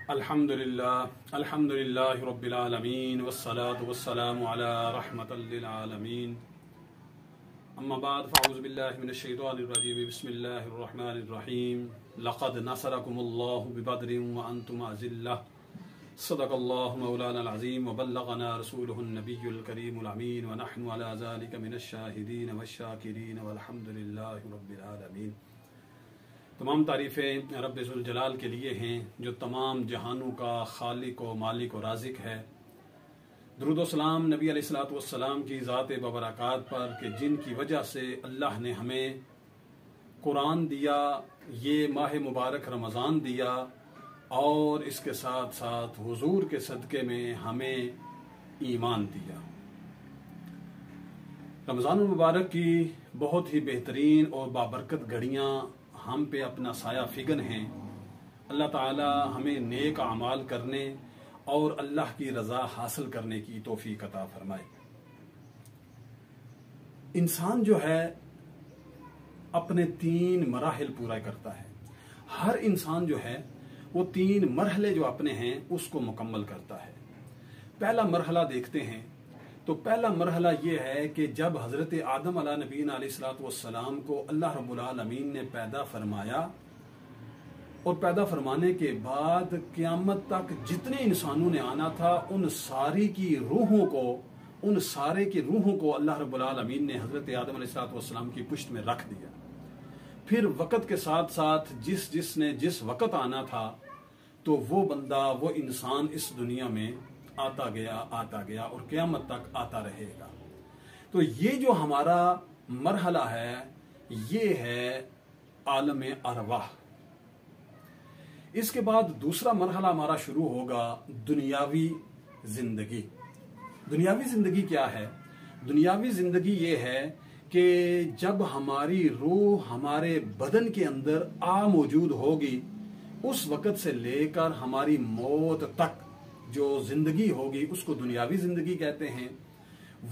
अल्हम्दुलिल्लाह रब्बिल आलमीन वस्सलातु वस्सलामु अला रहमतल लिल आलमीन। अम्मा बाद फ़अऊज़ु बिल्लाहि मिनश शैतानिर रजीम। बिस्मिल्लाहिर रहमानिर रहीम। लक़द नसरकुमुल्लाहु बिबद्रिन व अंतुम अज़िल्लह। सदक़ल्लाहु मौलानाल अज़ीम व बल्लगना रसूलुहुन नबियुल करीमुल अमीन व नहनु अला ज़ालिका मिनश शाहिदीन वश्शाकिरीन वल्हम्दुलिल्लाहि रब्बिल आलमीन। तमाम तारीफ़ें रब्बे ज़ुल जलाल के लिए हैं जो तमाम जहानों का खालिक व मालिक व राज़िक है। दुरूद व सलाम नबी अलैहिस्सलातु वस्सलाम की ज़ात बबरकात पर कि जिनकी वजह से अल्लाह ने हमें कुरान दिया, ये माह मुबारक रमज़ान दिया और इसके साथ साथ हुजूर के सदक़े में हमें ईमान दिया। रमज़ान मुबारक की बहुत ही बेहतरीन और बाबरकत घड़ियाँ हम पे अपना साया फिगन हैं। अल्लाह ताला हमें नेक अमाल करने और अल्लाह की रज़ा हासिल करने की तौफीक अता फरमाए। इंसान जो है अपने 3 मराहिल पूरा करता है। हर इंसान जो है वो 3 मरहले जो अपने हैं उसको मुकम्मल करता है। पहला मरहला देखते हैं तो पहला मरहला ये है कि जब हज़रत आदम अला नबीना अलैहिस्सलातु वस्सलाम को अल्लाह रब्बुल आलमीन ने पैदा फरमाया और पैदा फरमाने के बाद क़यामत तक जितने इंसानों ने आना था उन सारे की रूहों को अल्लाह रब्बुल आलमीन ने हज़रत आदम अलैहिस्सलातु वस्सलाम की पुश्त में रख दिया। फिर वक़्त के साथ साथ जिसने जिस वक़्त आना था तो वो बंदा वो इंसान इस दुनिया में आता गया और क़यामत तक आता रहेगा। तो ये जो हमारा मरहला है ये है आलम अरवाह। इसके बाद दूसरा मरहला हमारा शुरू होगा दुनियावी जिंदगी। दुनियावी जिंदगी क्या है? दुनियावी जिंदगी ये है कि जब हमारी रूह हमारे बदन के अंदर मौजूद होगी उस वक़्त से लेकर हमारी मौत तक जो जिंदगी होगी उसको दुनियावी जिंदगी कहते हैं।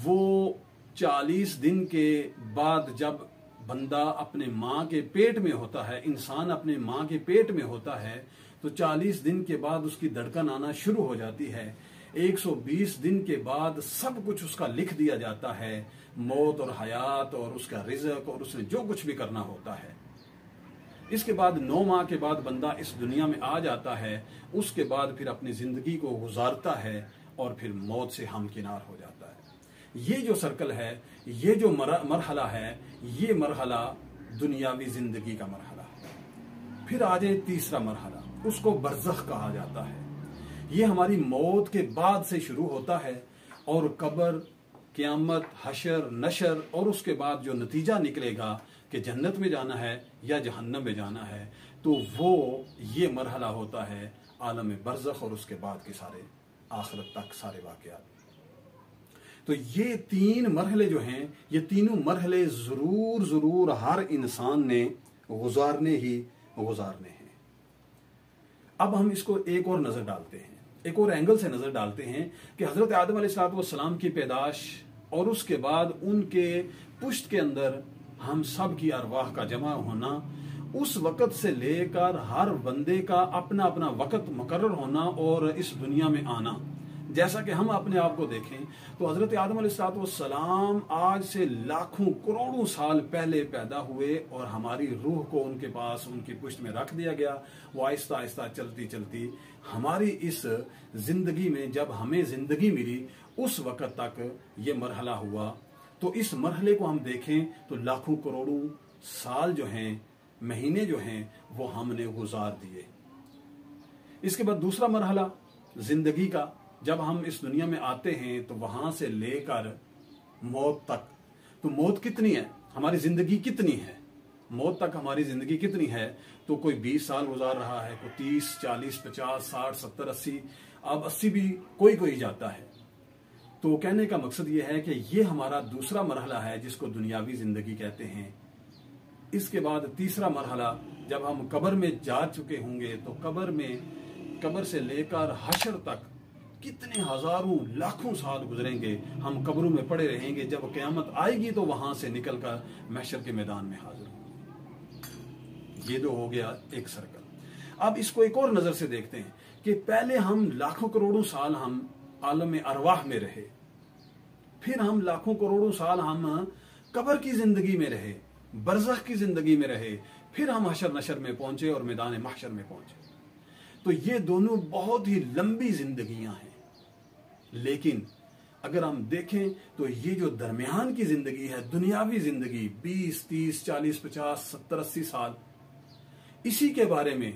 वो 40 दिन के बाद जब बंदा अपने माँ के पेट में होता है, इंसान अपने माँ के पेट में होता है तो 40 दिन के बाद उसकी धड़कन आना शुरू हो जाती है। 120 दिन के बाद सब कुछ उसका लिख दिया जाता है, मौत और हयात और उसका रिज़्क और उसने जो कुछ भी करना होता है। इसके बाद 9 माह के बाद बंदा इस दुनिया में आ जाता है। उसके बाद फिर अपनी जिंदगी को गुजारता है और फिर मौत से हमकिनार हो जाता है। ये जो सर्कल है, ये जो मरहला है, ये मरहला दुनियावी जिंदगी का मरहला है। फिर आ जाए तीसरा मरहला, उसको बरज़ख कहा जाता है। ये हमारी मौत के बाद से शुरू होता है और कब्र, क़यामत, हशर, नशर और उसके बाद जो नतीजा निकलेगा कि जन्नत में जाना है या जहन्नम में जाना है, तो वो ये मरहला होता है आलम बरज़ख और उसके बाद के सारे आखिरत तक सारे वाक़यात। तो ये 3 मरहले जो हैं, ये तीनों मरहले ज़रूर हर इंसान ने गुजारने हैं। अब हम इसको एक और नज़र डालते हैं, एक और एंगल से नज़र डालते हैं कि हज़रत आदम अलैहिस्सलातु वस्सलाम की पैदाश और उसके बाद उनके पुश्त के अंदर हम सब की अरवाह का जमा होना, उस वक़्त से लेकर हर बंदे का अपना अपना वक़्त मुकर्रर होना और इस दुनिया में आना। जैसा कि हम अपने आप को देखें तो हज़रत आदम अलैहिस्सलातु वस्सलाम आज से लाखों करोड़ों साल पहले पैदा हुए और हमारी रूह को उनके पास उनकी पुश्त में रख दिया गया। वो आहिस्ता आहिस्ता चलती चलती हमारी इस जिंदगी में जब हमें जिंदगी मिली उस वक़्त तक ये मरहला हुआ। तो इस मरहले को हम देखें तो लाखों करोड़ों साल जो हैं, महीने जो हैं, वो हमने गुजार दिए। इसके बाद दूसरा मरहला जिंदगी का, जब हम इस दुनिया में आते हैं तो वहां से लेकर मौत तक, तो मौत कितनी है, हमारी जिंदगी कितनी है, मौत तक हमारी जिंदगी कितनी है, तो कोई 20 साल गुजार रहा है, कोई 30, 40, 50, 60, 70, 80, अब 80 भी कोई जाता है। तो कहने का मकसद ये है कि ये हमारा दूसरा मरहला है जिसको दुनियावी जिंदगी कहते हैं। इसके बाद तीसरा मरहला जब हम कब्र में जा चुके होंगे तो कब्र से लेकर हशर तक कितने हजारों लाखों साल गुजरेंगे, हम कब्रों में पड़े रहेंगे। जब क़यामत आएगी तो वहां से निकलकर महशर के मैदान में हाजिर होंगे। ये तो हो गया एक सर्कल। अब इसको एक और नजर से देखते हैं कि पहले हम लाखों करोड़ों साल हम आलम अरवाह में रहे, फिर हम लाखों करोड़ों साल हम कब्र की जिंदगी में रहे, बरज़ख की जिंदगी में रहे, फिर हम हशर नशर में पहुंचे और मैदान महशर में पहुंचे। तो ये दोनों बहुत ही लंबी जिंदगियां हैं। लेकिन अगर हम देखें तो ये जो दरमियान की जिंदगी है, दुनियावी जिंदगी 20, 30, 40, 50, 70, 80 साल, इसी के बारे में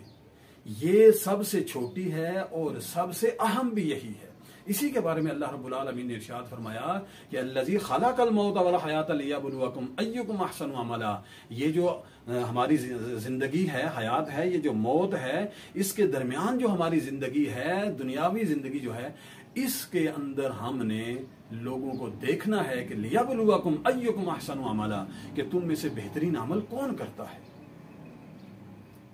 ये सबसे छोटी है और सबसे अहम भी यही है। इसी के बारे में अल्लाह रब्बुल आलमीन ने इरशाद फरमाया कि अल्लज़ी खलक़ल मौत वल हयात लियब्लुवकुम अय्युकुम अहसनु अमला। ये जो हमारी जिंदगी है, हयात है, ये जो मौत है, इसके दरमियान जो हमारी जिंदगी है, दुनियावी जिंदगी जो है, इसके अंदर हमने लोगों को देखना है कि लियब्लुवकुम अय्युकुम अहसनु अमला, कि तुम में से बेहतरीन अमल कौन करता है।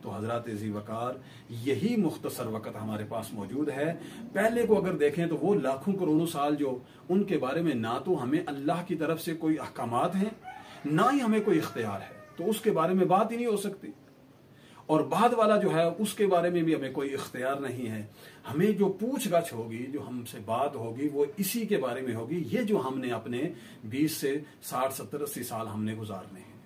तो हजरत जी वकार यही मुख्तसर वक़्त हमारे पास मौजूद है। पहले को अगर देखें तो वो लाखों करोड़ों साल जो, उनके बारे में ना तो हमें अल्लाह की तरफ से कोई अहकामात हैं, ना ही हमें कोई इख्तियार है, तो उसके बारे में बात ही नहीं हो सकती। और बाद वाला जो है उसके बारे में भी हमें कोई इख्तियार नहीं है। हमें जो पूछगछ होगी, जो हमसे बात होगी, वो इसी के बारे में होगी, ये जो हमने अपने 20 से 60, 70, 80 साल हमने गुजारने हैं।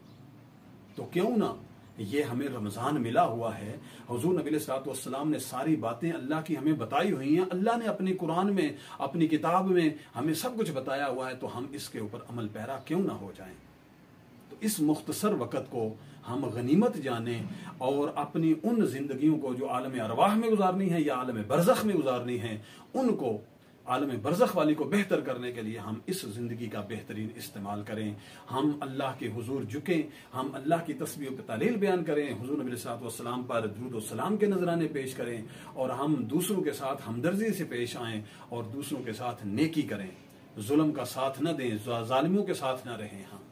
तो क्यों ना ये हमें रमजान मिला हुआ है, हुजूर नबी सल्लल्लाहु अलैहि वसल्लम ने सारी बातें अल्लाह की हमें बताई हुई हैं, अल्लाह ने अपनी कुरान में, अपनी किताब में हमें सब कुछ बताया हुआ है, तो हम इसके ऊपर अमल पैरा क्यों ना हो जाएं। तो इस मुख्तसर वक़्त को हम गनीमत जाने और अपनी उन जिंदगियों को जो आलम अरवाह में गुजारनी है या आलम बरज़ख में गुजारनी है, उनको आलम बरज़ख वाली को बेहतर करने के लिए हम इस ज़िंदगी का बेहतरीन इस्तेमाल करें। हम अल्लाह के हुजूर झुकें, हम अल्लाह की तस्बीह पे तालील बयान करें, हुजूर नबी सल्लल्लाहु अलैहि वसल्लम पर दुरूद व सलाम के नजराने पेश करें, और हम दूसरों के साथ हमदर्दी से पेश आएँ और दूसरों के साथ नेकी करें, जुल्म का साथ न दें, जालिमों के साथ न रहें हम।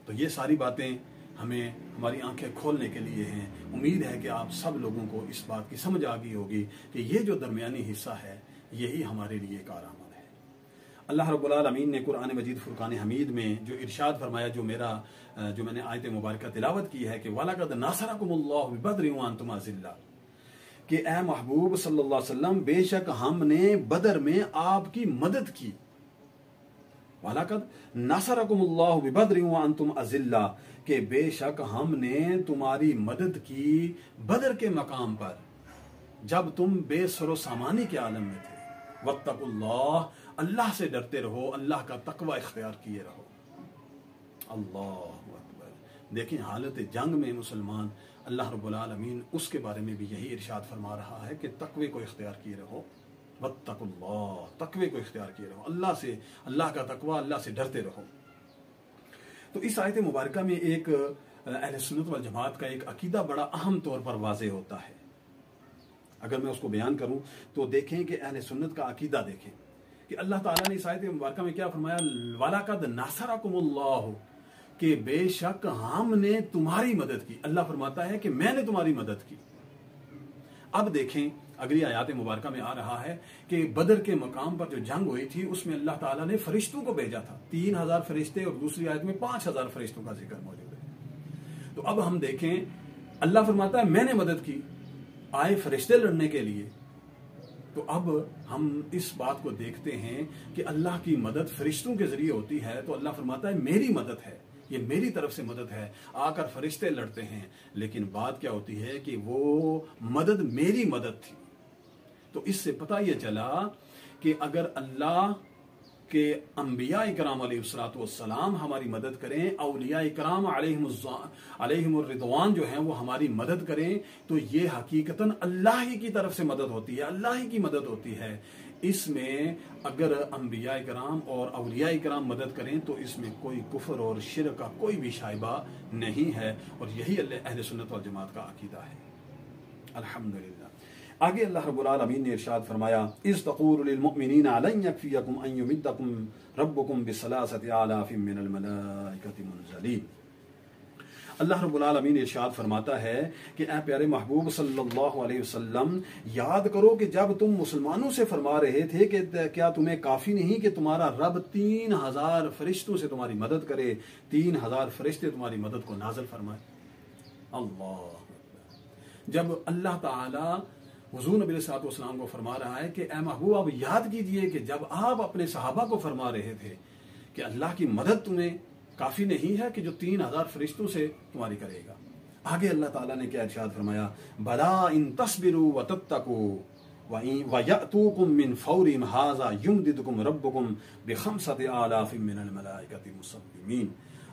तो ये सारी बातें हमें हमारी आंखें खोलने के लिए हैं। उम्मीद है कि आप सब लोगों को इस बात की समझ आ गई होगी कि ये जो दरमियानी हिस्सा है, यही हमारे लिए कारआमद है। अल्लाह रब्बुल आलमीन ने कुरान मजीद फुरकान हमीद में जो इरशाद फरमाया, जो मैंने आयत मुबारक तिलावत की है कि वलक़द नसरकुमुल्लाहु बिबद्रिन व अंतुम अज़िल्ला, कि ए महबूब सल्लल्लाहु अलैहि वसल्लम, बेशक हमने बदर में आपकी मदद की। वलक़द नसरकुमुल्लाहु बिबद्रिन व अंतुम अज़िल्ला, कि बेशक हमने तुम्हारी मदद की बदर के मकाम पर, जब तुम बेसरो सामानी के आलम में थे। वत्तकुल्लाह, अल्लाह से डरते रहो, अल्लाह का तकवा इख्तियार किए रहो। अल्लाहु अकबर। देखिए हालत जंग में मुसलमान, अल्लाह रब्बुल आलमीन उसके बारे में भी यही इरशाद फरमा रहा है कि तकवे को इख्तियार किए रहो। वत्तकुल्लाह, तकवे को इख्तियार किए रहो, अल्लाह से, अल्लाह का तकवा, अल्लाह से डरते रहो। तो इस आयत मुबारका में एक अहले सुन्नत वल जमात का एक अकीदा बड़ा अहम तौर पर वाज़े होता है। अगर मैं उसको बयान करूं तो देखें कि अहले सुन्नत का अकीदा देखें कि अल्लाह ताला ने इस आयत मुबारक में क्या फरमाया, वलक़द नसरकुमुल्लाहु, कि बेशक हमने तुम्हारी मदद की। अल्लाह फरमाता है कि मैंने तुम्हारी मदद की। अब देखें अगली आयत मुबारक में आ रहा है कि बदर के मकाम पर जो जंग हुई थी उसमें अल्लाह ताला ने फरिश्तों को भेजा था, 3000 फरिश्ते, और दूसरी आयत में 5000 फरिश्तों का जिक्र मौजूद है। तो अब हम देखें, अल्लाह फरमाता है मैंने मदद की, आए फरिश्ते लड़ने के लिए। तो अब हम इस बात को देखते हैं कि अल्लाह की मदद फरिश्तों के जरिए होती है। तो अल्लाह फरमाता है मेरी मदद है, ये मेरी तरफ से मदद है, आकर फरिश्ते लड़ते हैं। लेकिन बात क्या होती है कि वो मदद मेरी मदद थी। तो इससे पता यह चला कि अगर अल्लाह के अंबिया इकराम अलैहिस्सलाम हमारी मदद करें, औलिया इकराम अलैहिमुर रिदवान जो हैं वो हमारी मदद करें, तो ये हकीकतन अल्लाह ही की तरफ से मदद होती है, अल्लाह ही की मदद होती है। इसमें अगर अंबिया इकराम और औलिया इकराम मदद करें तो इसमें कोई कुफर और शिर्क का कोई भी शाइबा नहीं है, और यही अहले सुन्नत वल जमात का अकीदा है। अल्हम्दुलिल्लाह। आगे अल्लाह रब्बुल आलमीन ने इरशाद फरमाया, इज़ तक़ूलु लिल मुअमिनीना लन यकफ़ियकुम अन युमिद्दकुम रब्बुकुम बिसलासति आलाफिन मिनल मलाइकति मुनज़लीन। अल्लाह रब्बुल आलमीन इरशाद फरमाता है कि ए प्यारे महबूब सल्लल्लाहु अलैहि वसल्लम, याद करो कि जब तुम मुसलमानों से फरमा रहे थे कि क्या तुम्हें काफी नहीं कि तुम्हारा रब 3000 फरिश्तों से तुम्हारी मदद करे, 3000 फरिश्ते तुम्हारी मदद को नाज़िल फरमाए। अल्लाह, जब अल्लाह ताला हुजूर नबी सल्लल्लाहु अलैहि वसल्लम को फरमा रहा है कि ए महबूब आप याद कीजिए कि जब आप अपने सहाबा को फरमा रहे थे कि अल्लाह की मदद तुम्हें काफी नहीं है कि जो 3000 फरिश्तों से तुम्हारी करेगा। आगे अल्लाह ताला ने क्या इरशाद फरमाया, बला इन तस्बिरु व तत्तकू व यअतूकुम मिन फौरिम हाज़ा युमदिदुकुम रब्बुकुम बिखमसति आलाफिम मिनल मलाइकति मुसव्विमीन।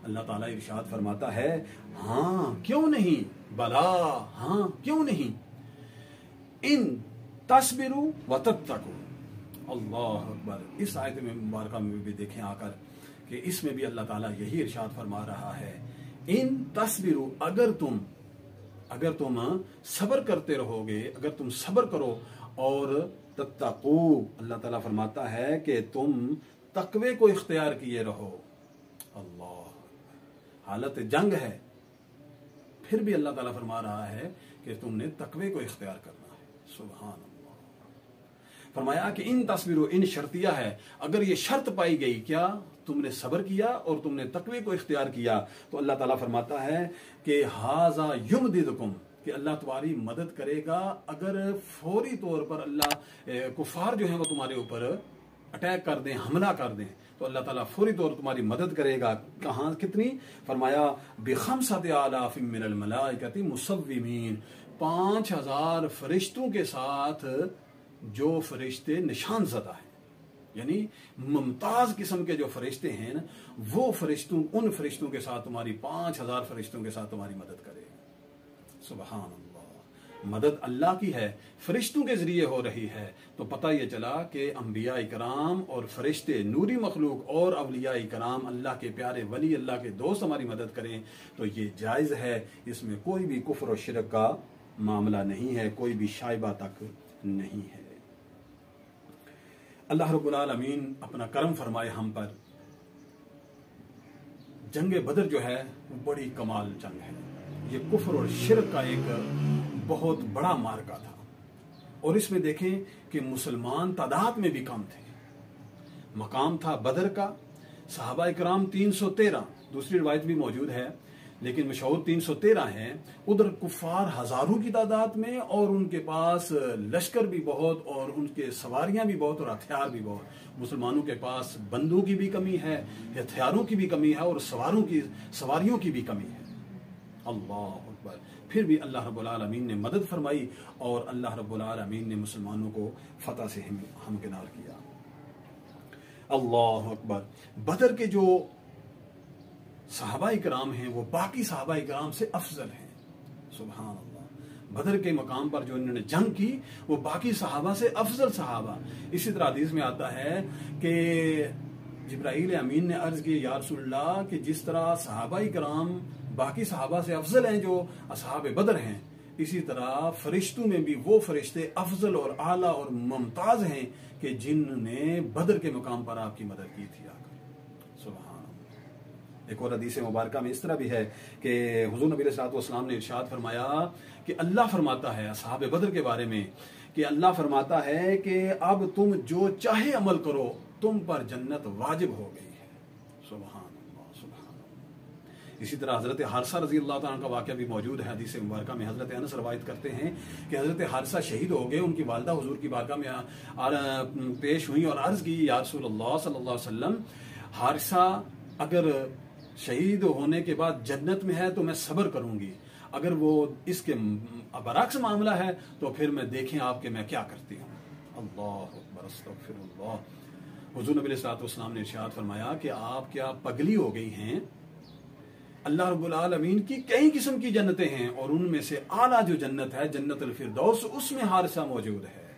अल्लाह ताला इरशाद फरमाता है, हाँ क्यों नहीं, बला हाँ क्यों नहीं, इन तस्बिरु व तत्तकू। अल्लाह अकबर। इस आयत में मुबारका में भी देखें आकर कि इसमें भी अल्लाह ताला यही इरशाद फरमा रहा है, इन तस्बिरु, अगर तुम सब्र करते रहोगे, अगर तुम सब्र करो, और तत्तकू, अल्लाह ताला फरमाता है कि तुम तकवे को इख्तियार किए रहो। अल्लाह, हालत जंग है फिर भी अल्लाह ताला फरमा रहा है कि तुमने तकवे को इख्तियार करना है। सुभान अल्लाह। फरमाया कि इन तस्वीरों, इन शर्तिया है, अगर ये शर्त पाई गई, क्या तुमने सब्र किया और तुमने तकवे को इख्तियार किया, तो अल्लाह ताला फरमाता है कि हाजा युमदिदुकुम, कि अल्लाह तुम्हारी मदद करेगा। अगर फौरी तौर पर अल्लाह कुफार जो है वो तुम्हारे ऊपर अटैक कर दें, हमला कर दें, तो अल्लाह ताला फौरी तौर तुम्हारी मदद करेगा। कहाँ, कितनी? फरमाया बिखमसति आलाफिम मिनल मलाइकति मुसव्विमीन, 5000 फरिश्तों के साथ, जो फरिश्ते निशान ज़दा हैं, यानी मुमताज किस्म के जो फरिश्ते हैं ना, वो फरिश्तों, उन फरिश्तों के साथ तुम्हारी 5000 फरिश्तों के साथ तुम्हारी मदद करेगा। सुभान अल्लाह। मदद अल्लाह की है, फरिश्तों के जरिए हो रही है। तो पता यह चला कि अंबिया इकराम और फरिश्ते, नूरी मखलूक और अवलिया इकराम, अल्लाह के प्यारे वली, अल्लाह के दोस्त हमारी मदद करें तो ये जायज़ है। इसमें कोई भी कुफ्र और शिरक का मामला नहीं है, कोई भी शाइबा तक नहीं है। अल्लाह रब्बुल आलमीन अपना करम फरमाए हम पर। जंग बदर जो है वो बड़ी कमाल जंग है। ये कुफ्र और शिरक का एक बहुत बड़ा मार्का था, और इसमें देखें कि मुसलमान तादाद में भी कम थे। मकाम था बदर का, सहाबा इकराम 313, दूसरी रिवायत भी मौजूद है लेकिन मशहूर 313 हैं। उधर कुफार हजारों की तादाद में, और उनके पास लश्कर भी बहुत, और उनके सवारियां भी बहुत, और हथियार भी बहुत। मुसलमानों के पास बंदूक की भी कमी है, हथियारों की भी कमी है, और सवारियों की भी कमी है। अल्लाह अकबर। फिर भी अल्लाह रब्बुल आलमीन ने मदद फरमाई, और अल्लाह रब्बुल आलमीन ने मुसलमानों को फतह से हमकिनार किया। अल्लाह अकबर। बदर के जो सहाबा इकराम हैं वो बाकी सहाबा इकराम से अफजल हैं। सुभान अल्लाह। बदर के मकाम पर जो इन्होंने जंग की वो बाकी सहाबा से अफजल सहाबा। इसी तरह हदीस में आता है कि जिब्राईल अमीन ने अर्ज की, या रसूलल्लाह, कि जिस तरह सहाबा इकराम बाकी सहाबा से अफजल हैं जो असहाब बदर हैं, इसी तरह फरिश्तों में भी वो फरिश्ते अफजल और आला और मुमताज हैं कि जिन्होंने बदर के मकाम पर आपकी मदद की थी आकर। सुभान। एक और हदीस मुबारका में इस तरह भी है कि हुजूर नबी सल्लल्लाहु अलैहि वसल्लम ने इरशाद फरमाया कि अल्लाह फरमाता है असहाब बदर के बारे में कि अल्लाह फरमाता है कि अब तुम जो चाहे अमल करो, तुम पर जन्नत वाजिब हो गई है। सुभान अल्लाह, सुभान अल्लाह। इसी तरह हजरत हारिसा रजी अल्लाह तआला का वाक़या भी मौजूद है। हदीस मुबारका में हजरत अनस रवायत करते हैं कि हजरत हारिसा शहीद हो गए। उनकी वालिदा हुजूर की बारगाह में पेश हुई और अर्ज की, या रसूलल्लाह सल्लल्लाहु अलैहि वसल्लम, हारिसा अगर शहीद होने के बाद जन्नत में है तो मैं सब्र करूंगी, अगर वो इसके बरअक्स मामला है तो फिर मैं देखें आपके मैं क्या करती हूँ। अल्लाह अकबर, अस्तगफिरुल्लाह। हुजूर नबी सल्लल्लाहु अलैहि वसल्लम ने इरशाद फरमाया कि आप क्या पगली हो गई हैं? अल्लाह रब्बुल आलमीन की कई किस्म की जन्नतें हैं, और उनमें से आला जो जन्नत है, जन्नतुल फिरदौस, उसमें हारिसा मौजूद है।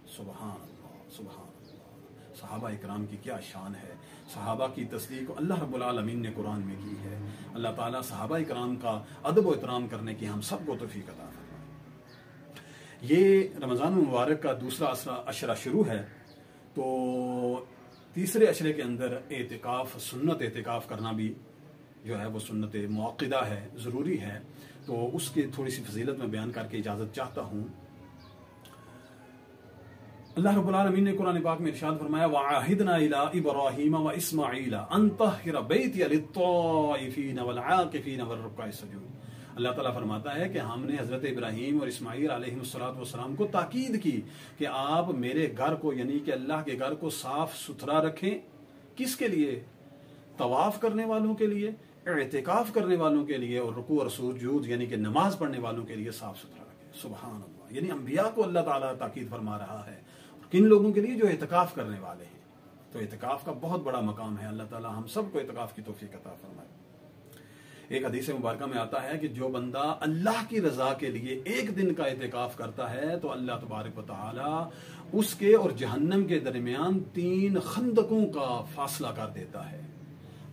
सुभान अल्लाह, सुभान अल्लाह। सहाबा इकराम की क्या शान है। सहाबा की तस्दीक अल्लाह रब्बुल आलमीन ने कुरान में की है। अल्लाह ताला सहाबा इकराम का अदब व एहतराम करने की हम सबको तौफीक अता फरमाए। ये रमज़ान मुबारक का दूसरा अशरा शुरू है, तो तीसरे अशरे के अंदर एतिकाफ, सुन्नत एतिकाफ करना भी जो है वो सुन्नत मुअक्किदा है, ज़रूरी है। तो उसकी थोड़ी सी फजीलत में बयान करके इजाज़त चाहता हूँ। अल्लाह रब्बुल आलमीन ने कुरान पाक में इरशाद फरमाया, वअहिदना इला इब्राहीम व इस्माईला अन तहहिर बैतिया लित्ताइफीन वल आकिफीन वर रुक्काइस सजूद। अल्लाह ताला फरमाता है कि हमने हज़रत इब्राहीम और इस्माईल अलैहिस्सलाम को ताकीद की कि आप मेरे घर को यानी कि अल्लाह के घर को साफ सुथरा रखें। किसके लिए? तवाफ करने वालों के लिए, एतिकाफ करने वालों के लिए, और रुकू और सुजूद यानी कि नमाज पढ़ने वालों के लिए साफ सुथरा रखें। सुभान अल्लाह, यानी अंबिया को अल्लाह ताला ताकीद फरमा रहा है। किन लोगों के लिए? जो एतिकाफ करने वाले हैं। तो एतिकाफ का बहुत बड़ा मकाम है। अल्लाह ताला हम सबको एतिकाफ की तौफीक अता फरमाए। एक हदीस मुबारक में आता है कि जो बंदा अल्लाह की रजा के लिए एक दिन का एतिकाफ करता है तो अल्लाह तबारक व तआला उसके और जहन्नम के दरमियान 3 खंदकों का फासला कर देता है।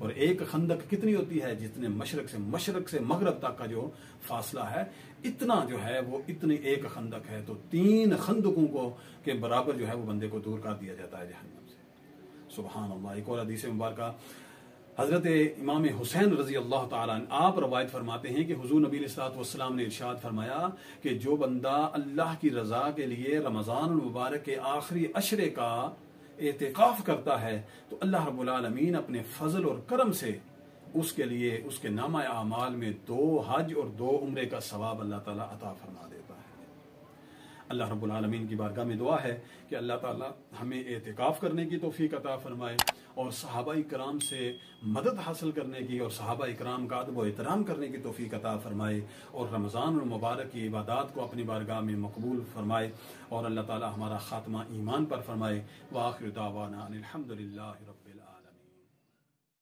और एक खंदक कितनी होती है? जितने मशरक से मगरब तक का जो फासला है, इतना जो है वो इतनी एक खंदक है। तो 3 खंदकों को के बराबर जो है वो बंदे को दूर कर दिया जाता है जहन्नम से। सुभान अल्लाह। एक और हदीस मुबारक हजरत इमाम हुसैन रजी अल्लाह ताला आप रवायत फरमाते हैं कि हुजूर नबी अलैहिस्सलातु वस्सलाम ने इरशाद फरमाया कि जो बंदा अल्लाह की रजा के लिए रमजान मुबारक के आखिरी अशरे का एतिकाफ करता है तो अल्लाह रब्बुल आलमीन अपने फजल और करम से उसके लिए उसके नामा आमाल में 2 हज और 2 उम्रे का सवाब अल्लाह ताला अता फरमा देता है। अल्लाह रब्बुल आलमीन की बारगाह में दुआ है कि अल्लाह ताला हमें एतिकाफ करने की तौफीक अता फरमाए और सहाबा इकराम से मदद हासिल करने की और सहाबा इकराम का अदब व एहतराम करने की तौफीक अता फरमाए और रमज़ान और मुबारक की इबादत को अपनी बारगाह में मकबूल फरमाए और अल्लाह ताला हमारा खात्मा ईमान पर फरमाए। व आखिर दावाना अनिल हम्दुलिल्लाहि रब्बिल